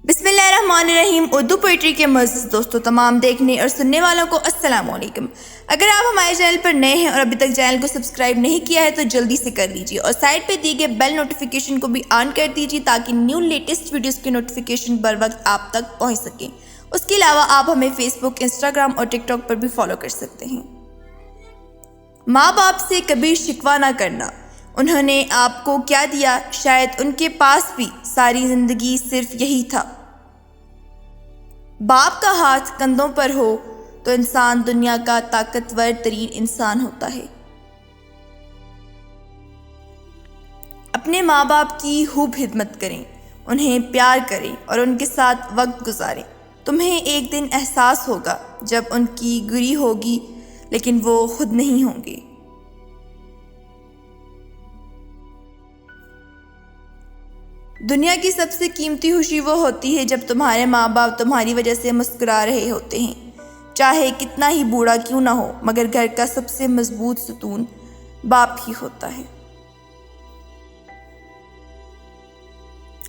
बिस्मिल्लाहिर्रहमानिर्रहीम। उर्दू पोइट्री के मुअज़्ज़ज़ दोस्तों, तमाम देखने और सुनने वालों को अस्सलाम वालेकुम। अगर आप हमारे चैनल पर नए हैं और अभी तक चैनल को सब्सक्राइब नहीं किया है तो जल्दी से कर लीजिए और साइड पे दिए गए बेल नोटिफिकेशन को भी ऑन कर दीजिए ताकि न्यू लेटेस्ट वीडियोस की नोटिफिकेशन बर वक्त आप तक पहुंच सके। उसके अलावा आप हमें फेसबुक, इंस्टाग्राम और टिकटॉक पर भी फॉलो कर सकते हैं। माँ बाप से कभी शिकवा ना करना। उन्होंने आपको क्या दिया, शायद उनके पास भी सारी जिंदगी सिर्फ यही था। बाप का हाथ कंधों पर हो तो इंसान दुनिया का ताकतवर तरीन इंसान होता है। अपने माँ बाप की खूब खिदमत करें, उन्हें प्यार करें और उनके साथ वक्त गुजारें। तुम्हें एक दिन एहसास होगा जब उनकी गुरी होगी, लेकिन वो खुद नहीं होंगे। दुनिया की सबसे कीमती खुशी वो होती है जब तुम्हारे माँ बाप तुम्हारी वजह से मुस्कुरा रहे होते हैं। चाहे कितना ही बूढ़ा क्यों ना हो, मगर घर का सबसे मजबूत सुतून बाप ही होता है।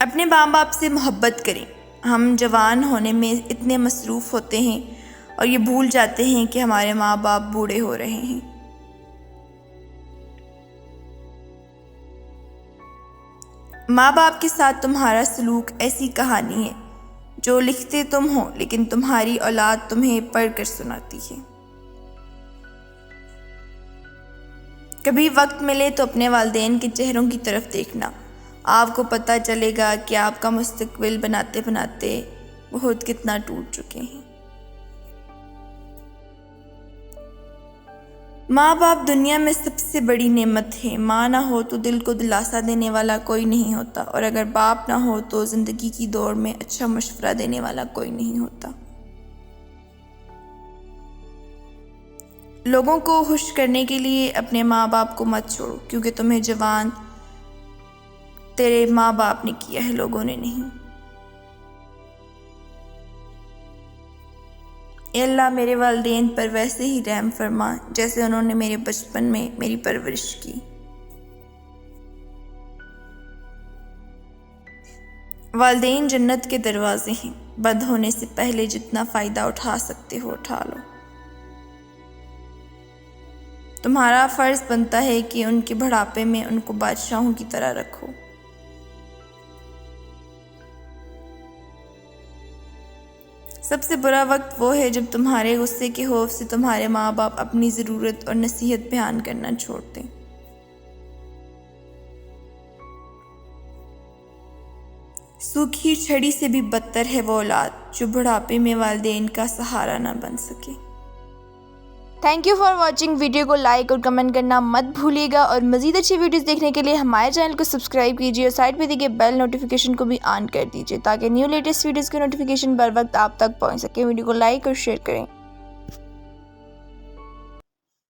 अपने माँ बाप से मोहब्बत करें। हम जवान होने में इतने मसरूफ़ होते हैं और ये भूल जाते हैं कि हमारे माँ बाप बूढ़े हो रहे हैं। माँ बाप के साथ तुम्हारा सलूक ऐसी कहानी है जो लिखते तुम हो, लेकिन तुम्हारी औलाद तुम्हें पढ़ कर सुनाती है। कभी वक्त मिले तो अपने वालिदैन के चेहरों की तरफ देखना। आपको पता चलेगा कि आपका मुस्तकबिल बनाते बनाते बहुत कितना टूट चुके हैं। माँ बाप दुनिया में सबसे बड़ी नेमत है। माँ ना हो तो दिल को दिलासा देने वाला कोई नहीं होता, और अगर बाप ना हो तो ज़िंदगी की दौड़ में अच्छा मशवरा देने वाला कोई नहीं होता। लोगों को खुश करने के लिए अपने माँ बाप को मत छोड़ो, क्योंकि तुम्हें जवान तेरे माँ बाप ने किया है, लोगों ने नहीं। ए अल्लाह, मेरे वालिदैन पर वैसे ही रहम फरमा जैसे उन्होंने मेरे बचपन में मेरी परवरिश की। वालिदैन जन्नत के दरवाजे हैं, बंद होने से पहले जितना फ़ायदा उठा सकते हो उठा लो। तुम्हारा फ़र्ज़ बनता है कि उनके बुढ़ापे में उनको बादशाहों की तरह रखो। सबसे बुरा वक्त वो है जब तुम्हारे गुस्से के खौफ से तुम्हारे माँ बाप अपनी ज़रूरत और नसीहत बयान करना छोड़ दें। सूखी छड़ी से भी बदतर है वो औलाद जो बुढ़ापे में वालिदैन का सहारा ना बन सके। Thank you for watching. Video को लाइक और कमेंट करना मत भूलिएगा और मज़ीद अच्छी वीडियोस देखने के लिए हमारे चैनल को सब्सक्राइब कीजिए और साइड पे दिए गए बेल नोटिफिकेशन को भी ऑन कर दीजिए ताकि न्यू लेटेस्ट वीडियोस की नोटिफिकेशन बर वक्त आप तक पहुंच सके। वीडियो को लाइक और शेयर करें।